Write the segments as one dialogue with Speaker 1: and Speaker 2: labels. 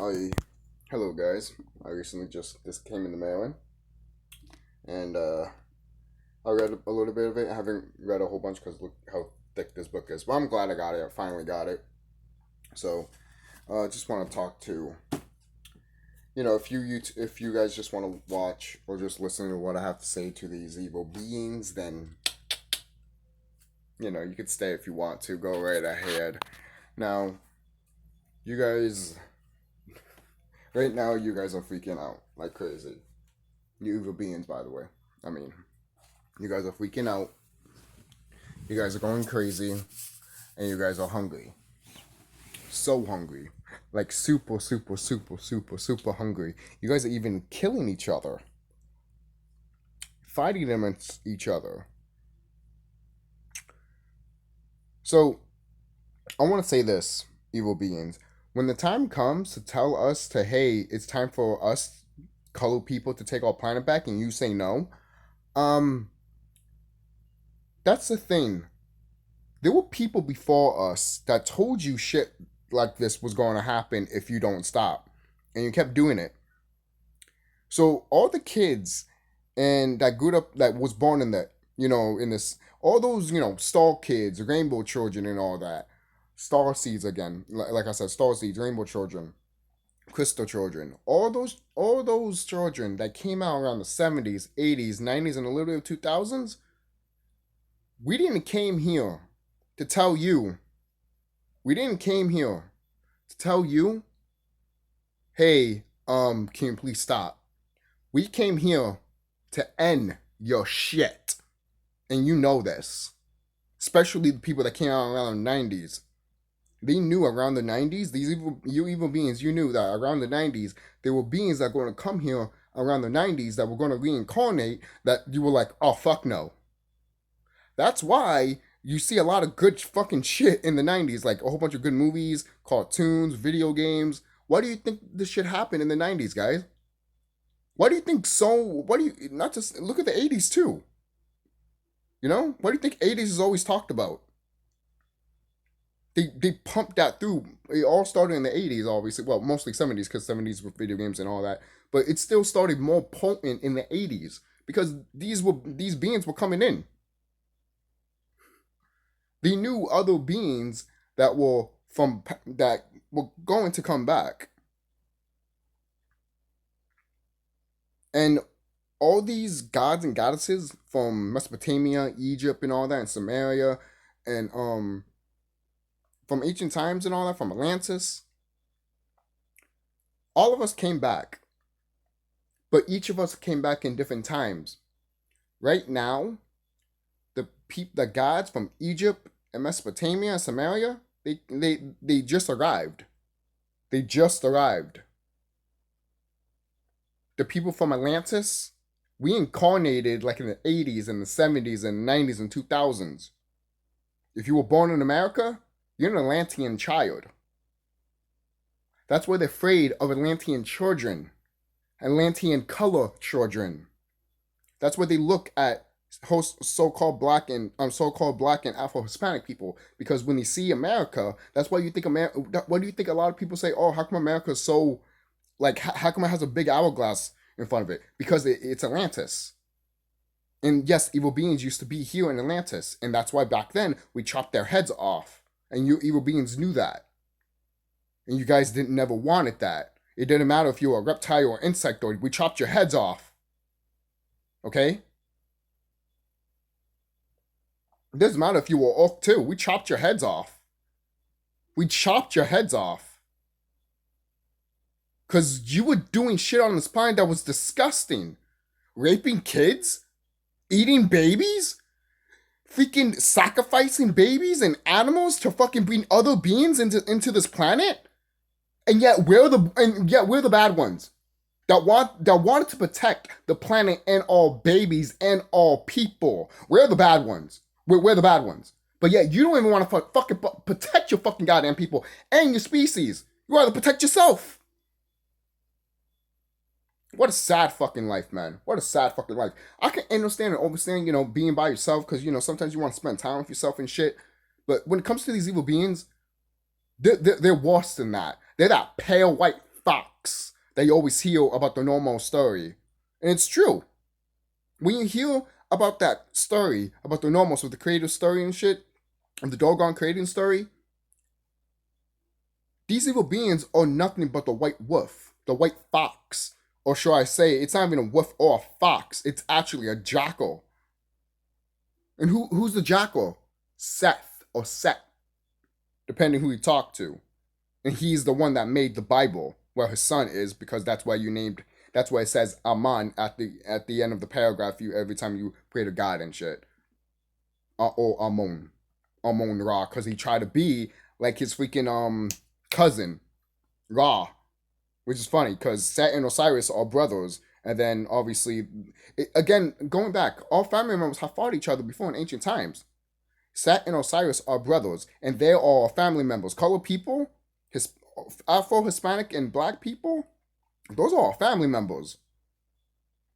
Speaker 1: I Hello guys. I recently this came in the mail and I read a little bit of it. I haven't read a whole bunch because look how thick this book is. But I'm glad I got it. I finally got it. So just want to talk to if you guys just want to watch or just listen to what I have to say to these evil beings, then you could stay if you want to. Go right ahead. Now, you guys, right now, you guys are freaking out like crazy. You evil beings, by the way. I mean, you guys are freaking out. You guys are going crazy. And you guys are hungry. So hungry. Like super, super, super, super, super hungry. You guys are even killing each other. Fighting against each other. So, I want to say this, evil beings. When the time comes to tell us hey, it's time for us colored people to take our planet back and you say no, um, that's the thing. There were people before us that told you shit like this was going to happen if you don't stop. And you kept doing it. So all the kids and that grew up, that was born in that, in this, all those, star kids, rainbow children and all that, star seeds again, like I said, star seeds, rainbow children, crystal children, all those children that came out around the 70s, 80s, 90s, and a little bit of 2000s, we didn't came here to tell you. We didn't came here to tell you, hey, can you please stop? We came here to end your shit. And you know this. Especially the people that came out around the 90s. They knew around the 90s, you evil beings, you knew that around the 90s, there were beings that were going to come here around the 90s that were going to reincarnate that you were like, oh, fuck no. That's why you see a lot of good fucking shit in the 90s, like a whole bunch of good movies, cartoons, video games. Why do you think this shit happened in the 90s, guys? Why do you think not just, look at the 80s too. Why do you think 80s is always talked about? They pumped that through. It all started in the 80s, obviously. Well, mostly 70s, because 70s with video games and all that. But it still started more potent in the 80s because these beings were coming in. They knew other beings that were going to come back. And all these gods and goddesses from Mesopotamia, Egypt, and all that, and Samaria, and from ancient times and all that, from Atlantis, all of us came back. But each of us came back in different times. Right now, the gods from Egypt and Mesopotamia and Samaria, they just arrived. They just arrived. The people from Atlantis, we incarnated like in the 80s and the 70s and 90s and 2000s. If you were born in America, you're an Atlantean child. That's why they're afraid of Atlantean children. Atlantean color children. That's why they look at so-called black and Afro-Hispanic people, because when they see America, that's why you think What do you think a lot of people say? Oh, how come America's so like? How come it has a big hourglass in front of it? Because it's Atlantis. And yes, evil beings used to be here in Atlantis, and that's why back then we chopped their heads off, and you evil beings knew that, and you guys never wanted that. It didn't matter if you were a reptile or insectoid. We chopped your heads off. Okay? It doesn't matter if you were orc too. We chopped your heads off. We chopped your heads off. Because you were doing shit on this planet that was disgusting. Raping kids? Eating babies? Freaking sacrificing babies and animals to fucking bring other beings into this planet? And yet we're the bad ones. That wanted to protect the planet and all babies and all people. We're the bad ones. We're the bad ones. But yet you don't even want to fucking protect your fucking goddamn people and your species. You rather protect yourself. What a sad fucking life, man. What a sad fucking life. I can understand and understand, being by yourself, because, sometimes you want to spend time with yourself and shit. But when it comes to these evil beings, they're worse than that. They're that pale white facts that you always hear about the normal story. And it's true. When you hear about that story, about the normals with the creative story and shit, and the doggone creating story, these evil beings are nothing but the white wolf, the white fox. Or should I say, it's not even a wolf or a fox, it's actually a jackal. And who's the jackal? Seth or Set, depending who you talk to. And he's the one that made the Bible, where his son is, because that's why that's why it says Aman at the end of the paragraph every time you pray to God and shit. Or Amon Ra, because he tried to be like his freaking cousin, Ra, which is funny because Set and Osiris are brothers. And then obviously, again, going back, all family members have fought each other before in ancient times. Set and Osiris are brothers, and they are family members. Colored people, Afro, Hispanic, and black people, those are all family members.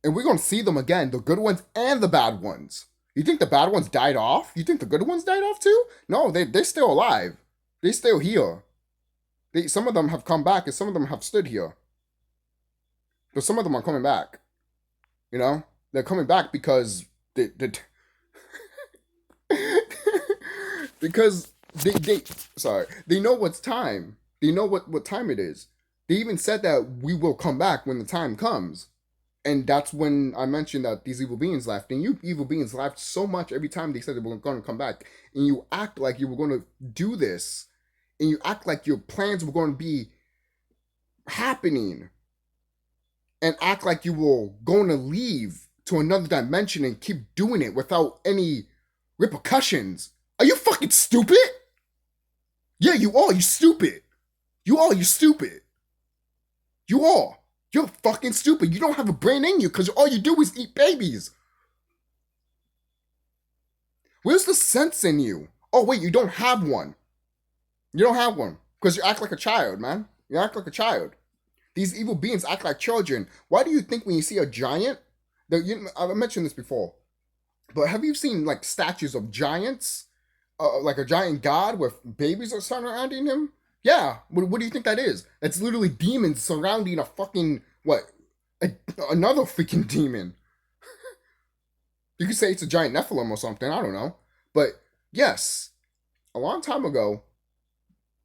Speaker 1: And we're going to see them again, the good ones and the bad ones. You think the bad ones died off? You think the good ones died off too? No, they're still alive. They're still here. Some of them have come back, and some of them have stood here. But some of them are coming back. You know? They're coming back because because they know what's time. They know what time it is. They even said that we will come back when the time comes. And that's when I mentioned that these evil beings laughed. And you evil beings laughed so much every time they said they were going to come back. And you act like you were going to do this. And you act like your plans were going to be happening. And act like you were going to leave to another dimension and keep doing it without any repercussions. Are you fucking stupid? Yeah, you are. You stupid. You are. You stupid. You are. You're fucking stupid. You don't have a brain in you because all you do is eat babies. Where's the sense in you? Oh, wait, you don't have one. You don't have one because you act like a child, man. You act like a child. These evil beings act like children. Why do you think when you see a giant, I've mentioned this before, but have you seen like statues of giants? Like a giant god with babies are surrounding him? Yeah. What do you think that is? It's literally demons surrounding a fucking, another freaking demon. You could say it's a giant Nephilim or something. I don't know. But yes, a long time ago,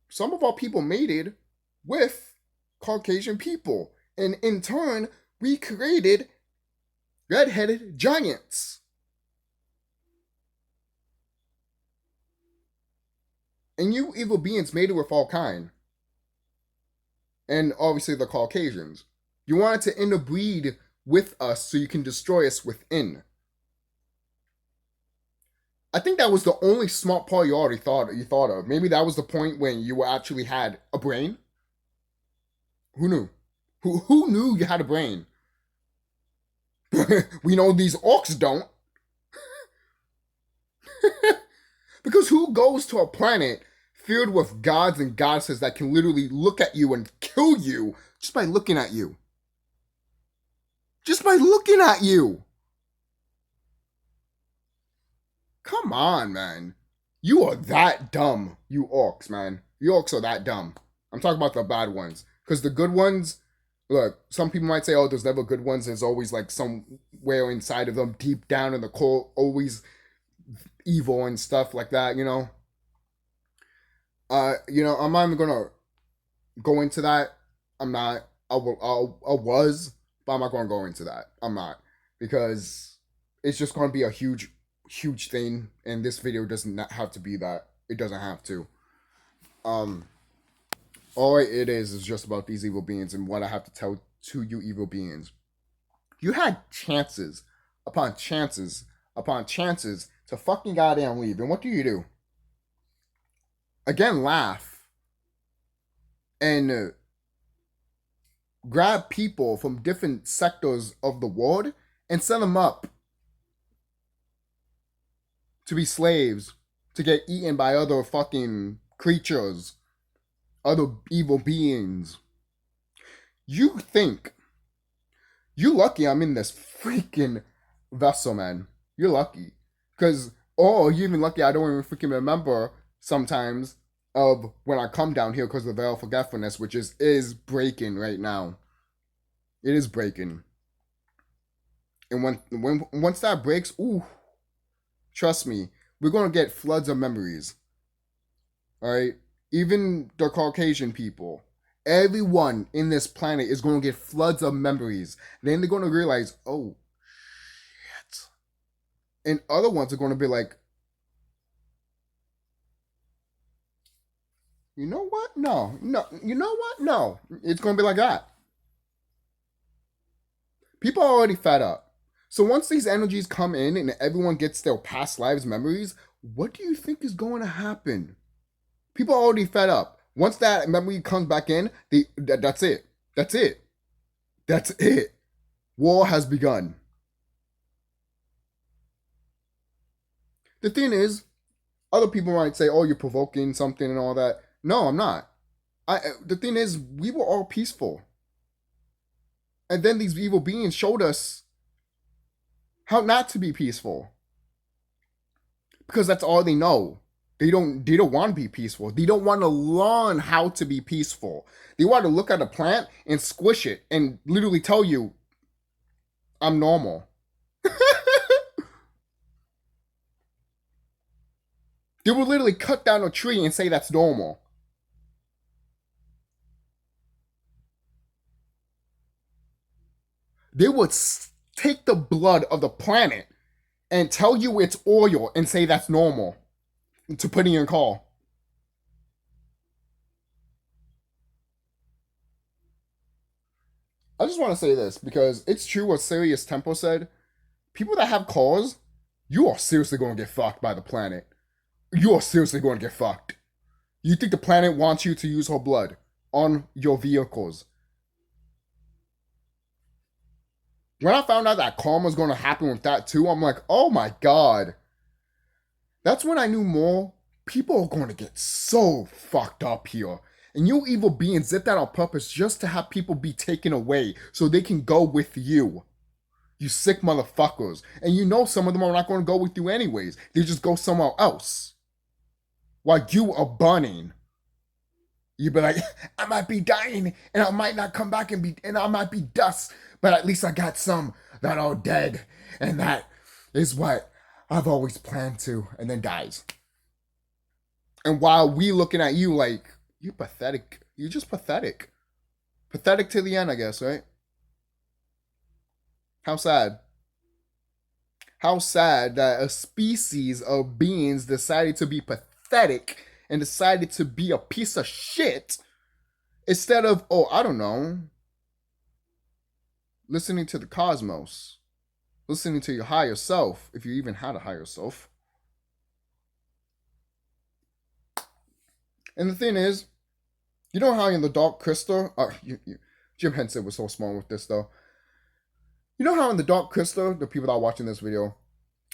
Speaker 1: some of our people mated with Caucasian people. And in turn, we created red-headed giants. And you evil beings mated with all kind. And obviously the Caucasians. You wanted to interbreed with us so you can destroy us within. I think that was the only smart part you already thought of. Maybe that was the point when you actually had a brain. Who knew? Who knew you had a brain? We know these orcs don't. Because who goes to a planet filled with gods and goddesses that can literally look at you and kill you just by looking at you? Just by looking at you! Come on, man. You are that dumb, you orcs, man. You orcs are that dumb. I'm talking about the bad ones. Because the good ones, look, some people might say, oh, there's never good ones. There's always like somewhere inside of them, deep down in the core, always evil and stuff like that, you know. I'm not even gonna go into that. I'm not. I was, but I'm not gonna go into that. I'm not, because it's just gonna be a huge thing, and this video doesn't have to be that. It doesn't have to. All it is just about these evil beings and what I have to tell to you evil beings. You had chances upon chances upon chances to fucking goddamn leave, and what do? Again, laugh and grab people from different sectors of the world and send them up to be slaves, to get eaten by other fucking creatures, other evil beings. You think you're lucky I'm in this freaking vessel, man. You're lucky. Because, you're even lucky I don't even freaking remember sometimes of when I come down here because of the veil of forgetfulness, which is breaking right now. It is breaking. And when once that breaks, ooh, trust me, we're gonna get floods of memories. Alright? Even the Caucasian people. Everyone in this planet is gonna get floods of memories. Then they're gonna realize, oh shit. And other ones are gonna be like, you know what? No, no, you know what? No. It's gonna be like that. People are already fed up. So once these energies come in and everyone gets their past lives memories, what do you think is going to happen? People are already fed up. Once that memory comes back in, that's it. That's it. That's it. War has begun. The thing is, other people might say, "Oh, you're provoking something and all that." No, I'm not. The thing is, we were all peaceful, and then these evil beings showed us how not to be peaceful, because that's all they know. They don't want to be peaceful. They don't want to learn how to be peaceful. They want to look at a plant and squish it and literally tell you, I'm normal. They will literally cut down a tree and say that's normal. They would take the blood of the planet and tell you it's oil and say that's normal to put in your call. I just want to say this because it's true what Sirius Temple said. People that have calls, you are seriously going to get fucked by the planet. You are seriously going to get fucked. You think the planet wants you to use her blood on your vehicles? When I found out that karma was going to happen with that too, I'm like, oh my god. That's when I knew more. People are going to get so fucked up here. And you evil beings did that on purpose just to have people be taken away so they can go with you. You sick motherfuckers. And you know some of them are not going to go with you anyways. They just go somewhere else. While you are burning. You'd be like, I might be dying and I might not come back and I might be dust. But at least I got some that are dead. And that is what I've always planned to. And then dies. And while we looking at you like, you're pathetic. You're just pathetic. Pathetic to the end, I guess, right? How sad. How sad that a species of beings decided to be pathetic and decided to be a piece of shit instead of, oh, I don't know, listening to the cosmos, listening to your higher self, if you even had a higher self. And the thing is, you know how in the Dark Crystal, Jim Henson was so smart with this though. You know how in the Dark Crystal, the people that are watching this video,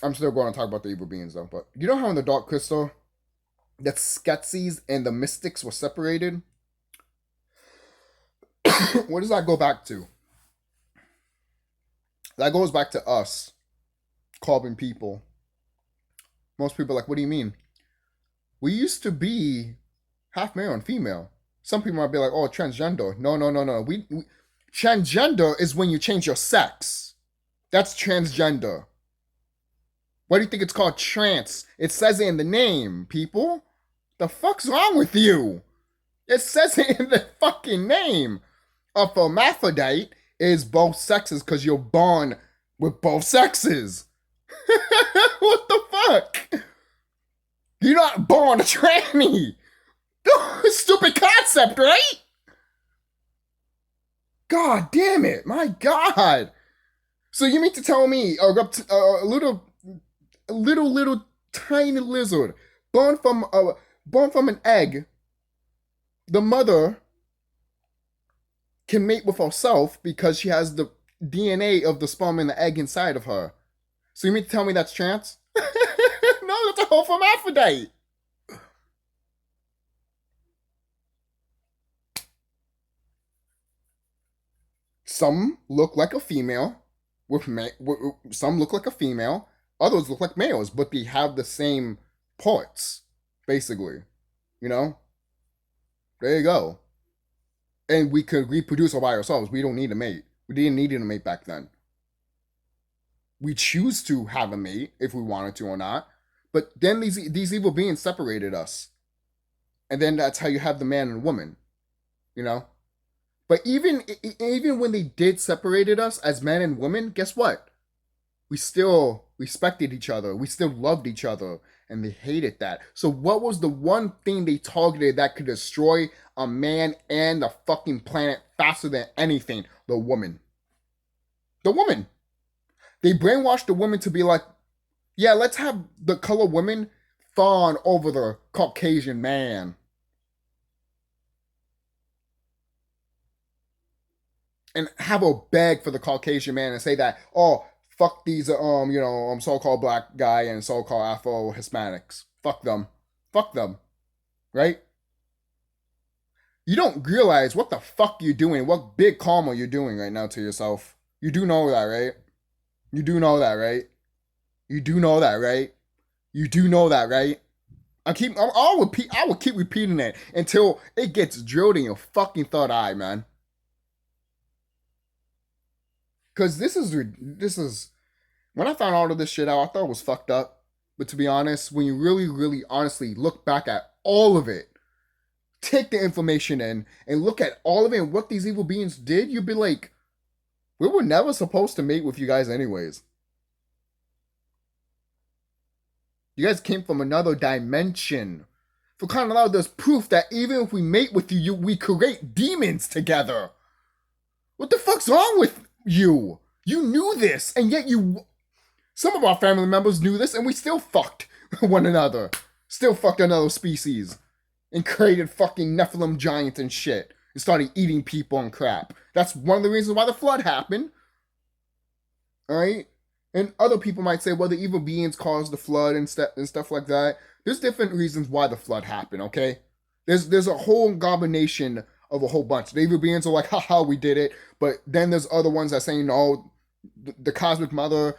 Speaker 1: I'm still going to talk about the evil beings though, but you know how in the Dark Crystal, that Skeksis and the Mystics were separated? What does that go back to? That goes back to us, carbon people. Most people are like, what do you mean? We used to be half male and female. Some people might be like, oh, transgender. No. We transgender is when you change your sex. That's transgender. Why do you think it's called trans? It says it in the name, people. The fuck's wrong with you? It says it in the fucking name. A hermaphrodite is both sexes because you're born with both sexes. What the fuck? You're not born a tranny. Stupid concept, right? God damn it. My God. So you mean to tell me a little tiny lizard born from an egg, the mother can mate with herself because she has the DNA of the sperm and the egg inside of her. So you mean to tell me that's trans? No, that's a whole hermaphrodite. Some look like a female, some look like a female, others look like males, but they have the same parts, basically. You know? There you go. And we could reproduce all by ourselves. We don't need a mate. We didn't need a mate back then. We choose to have a mate if we wanted to or not. But then these evil beings separated us. And then that's how you have the man and woman, you know? But even when they did separated us as men and women, guess what? We still respected each other. We still loved each other. And they hated that. So what was the one thing they targeted that could destroy a man and the fucking planet faster than anything? The woman. The woman. They brainwashed the woman to be like, yeah, let's have the color women fawn over the Caucasian man. And have a beg for the Caucasian man and say that, oh, fuck these, so-called black guy and so-called Afro Hispanics. Fuck them. Fuck them. Right? You don't realize what the fuck you're doing, what big karma you're doing right now to yourself. You do know that, right? You do know that, right? You do know that, right? You do know that, right? I will keep repeating it until it gets drilled in your fucking third eye, man. Because this is when I found all of this shit out, I thought it was fucked up. But to be honest, when you really, really honestly look back at all of it, take the information in and look at all of it and what these evil beings did, you'd be like, we were never supposed to mate with you guys anyways. You guys came from another dimension. For crying out loud, there's proof that even if we mate with you, we create demons together. What the fuck's wrong with you? You knew this, and yet some of our family members knew this, and we still fucked one another. Still fucked another species. And created fucking Nephilim giants and shit. And started eating people and crap. That's one of the reasons why the flood happened. Alright? And other people might say, well, the evil beings caused the flood and stuff like that. There's different reasons why the flood happened, okay? There's a whole combination of a whole bunch. The evil beings are like, haha, we did it. But then there's other ones that say, no, the cosmic mother,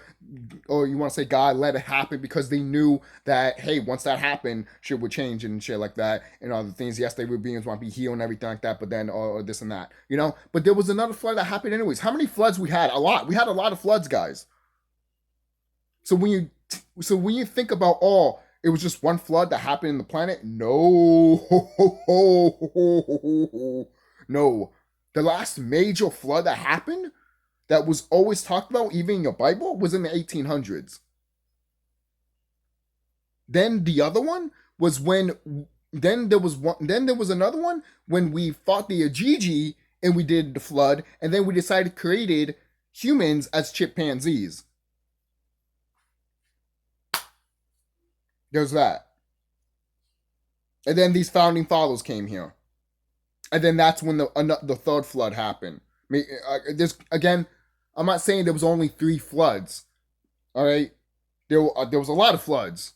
Speaker 1: or you want to say God, let it happen because they knew that, hey, once that happened, shit would change and shit like that and other things. Yes, the evil beings want to be healed and everything like that, but then, or this and that, you know? But there was another flood that happened anyways. How many floods we had? A lot. We had a lot of floods, guys. So when you think about, oh, it was just one flood that happened in the planet, no. No. The last major flood that happened that was always talked about, even in your Bible, was in the 1800s. Then the other one was then there was another one when we fought the Ajiji and we did the flood, and then we decided created humans as chimpanzees. There's that. And then these founding fathers came here. And then that's when the third flood happened. I mean, again, I'm not saying there was only 3 floods. All right, there was a lot of floods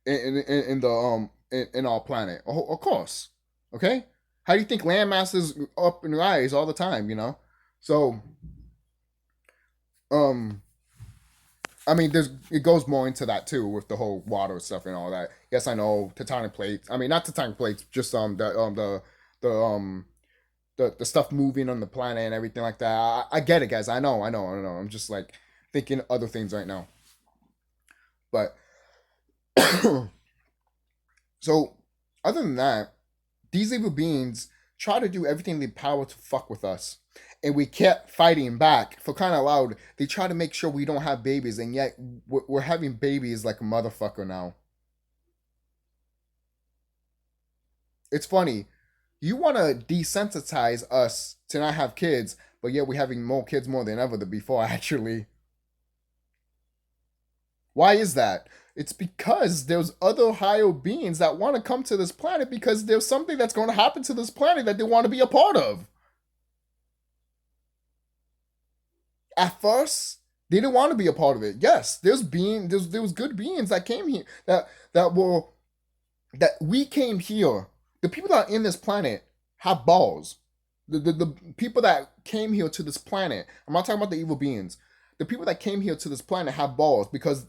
Speaker 1: in our planet. Of course, okay. How do you think land masses up and rise all the time? You know, so I mean, it goes more into that too with the whole water stuff and all that. Yes, I know tectonic plates. I mean, not tectonic plates, just the stuff moving on the planet and everything like that. I get it, guys. I know. I'm just like thinking other things right now. But so other than that, these evil beings try to do everything in their power to fuck with us. And we kept fighting back. For crying out loud, they try to make sure we don't have babies, and yet we're having babies like a motherfucker now. It's funny. You want to desensitize us to not have kids, but yet we're having more kids more than ever than before, actually. Why is that? It's because there's other higher beings that want to come to this planet because there's something that's going to happen to this planet that they want to be a part of. At first, they didn't want to be a part of it. Yes, there was good beings that came here that we came here. The people that are in this planet have balls. The people that came here to this planet, I'm not talking about the evil beings. The people that came here to this planet have balls because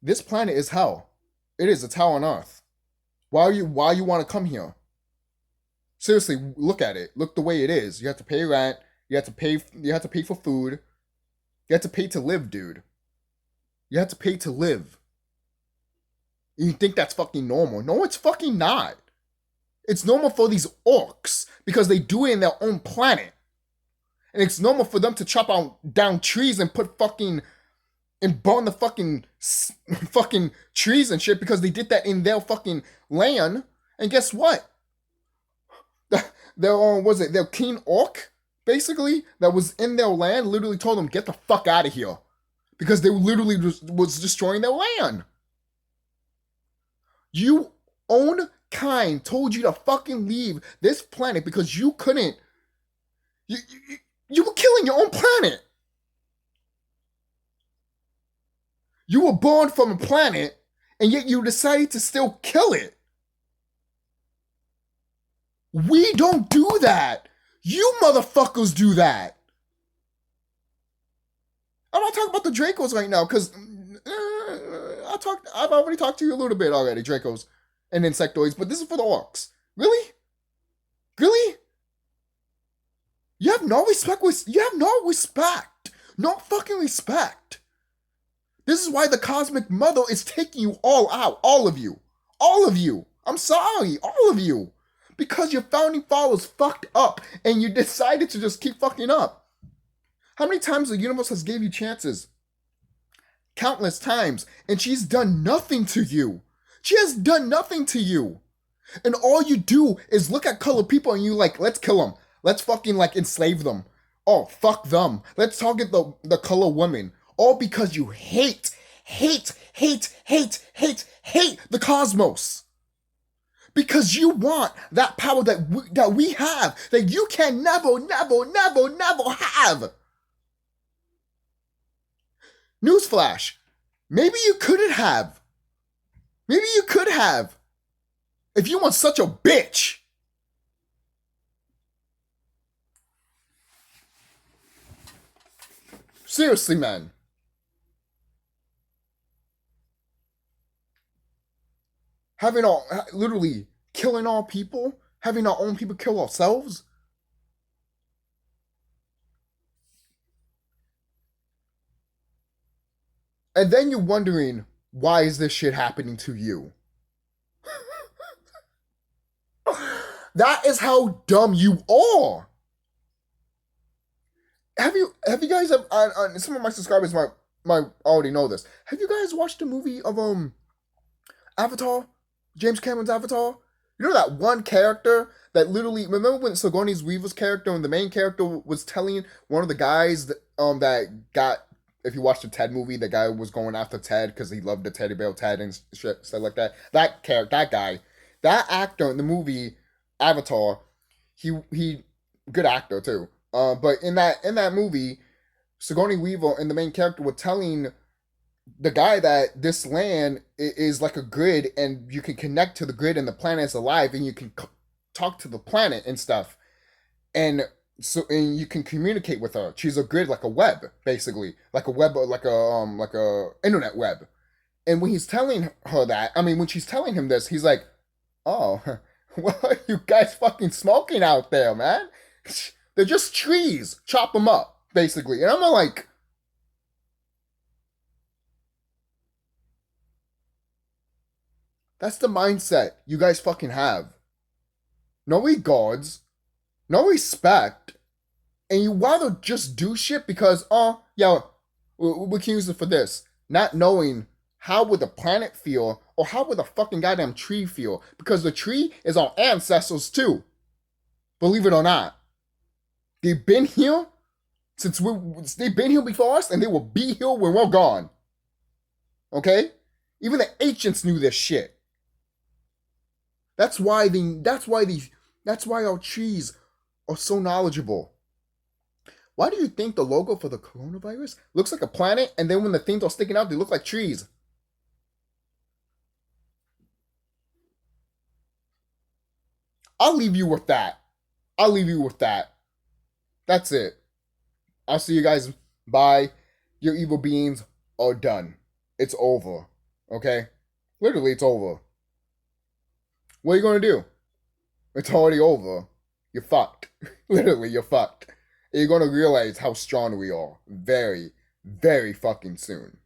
Speaker 1: this planet is hell. It's hell on earth. Why you want to come here? Seriously, look at it. Look the way it is. You have to pay rent. You have to pay. You have to pay for food. You have to pay to live, dude. You have to pay to live. You think that's fucking normal? No, it's fucking not. It's normal for these orcs because they do it in their own planet, and it's normal for them to chop down trees and put fucking and burn the fucking trees and shit because they did that in their fucking land. And guess what? Their king orc, basically, that was in their land, literally told them, get the fuck out of here. Because they literally was destroying their land. You own kind told you to fucking leave this planet because you couldn't. You were killing your own planet. You were born from a planet, and yet you decided to still kill it. We don't do that. You motherfuckers do that. I'm not talking about the Dracos right now, because I've already talked to you a little bit already, Dracos and insectoids, but this is for the orcs. Really? Really? You have no respect. You have no respect. No fucking respect. This is why the Cosmic Mother is taking you all out. All of you. All of you. I'm sorry. All of you. Because your founding fathers fucked up and you decided to just keep fucking up. How many times the universe has gave you chances? Countless times. And she's done nothing to you. She has done nothing to you. And all you do is look at colored people and you like, let's kill them. Let's fucking like enslave them. Oh, fuck them. Let's target the colored women. All because you hate the cosmos. Because you want that power that we have, that you can never have. Newsflash. Maybe you couldn't have. Maybe you could have. If you weren't such a bitch. Seriously, man. Literally killing all people, having our own people kill ourselves. And then you're wondering, why is this shit happening to you? That is how dumb you are. Have you guys some of my subscribers might already know this. Have you guys watched the movie of Avatar? James Cameron's Avatar? You know that one character that literally, remember when Sigourney Weaver's character and the main character was telling one of the guys that got, if you watched the Ted movie, the guy was going after Ted because he loved the teddy bear Ted and shit, stuff like that. That actor in the movie Avatar, he good actor too. But in that movie, Sigourney Weaver and the main character were telling the guy that this land is like a grid and you can connect to the grid and the planet is alive and you can talk to the planet and stuff. And you can communicate with her. She's a grid, like a web, basically. Like a web, like a internet web. And when he's telling her that, when she's telling him this, he's like, oh, what are you guys fucking smoking out there, man? They're just trees. Chop them up, basically. And I'm like, that's the mindset you guys fucking have. No regards, no respect, and you rather just do shit because, we can use it for this. Not knowing how would the planet feel or how would the fucking goddamn tree feel. Because the tree is our ancestors too. Believe it or not. They've been here they've been here before us and they will be here when we're gone. Okay? Even the ancients knew this shit. That's why our trees are so knowledgeable. Why do you think the logo for the coronavirus looks like a planet and then when the things are sticking out, they look like trees? I'll leave you with that. That's it. I'll see you guys. Bye. Your evil beings are done. It's over. Okay? Literally, it's over. What are you going to do? It's already over. You're fucked. Literally, you're fucked. And you're gonna realize how strong we are very, very fucking soon.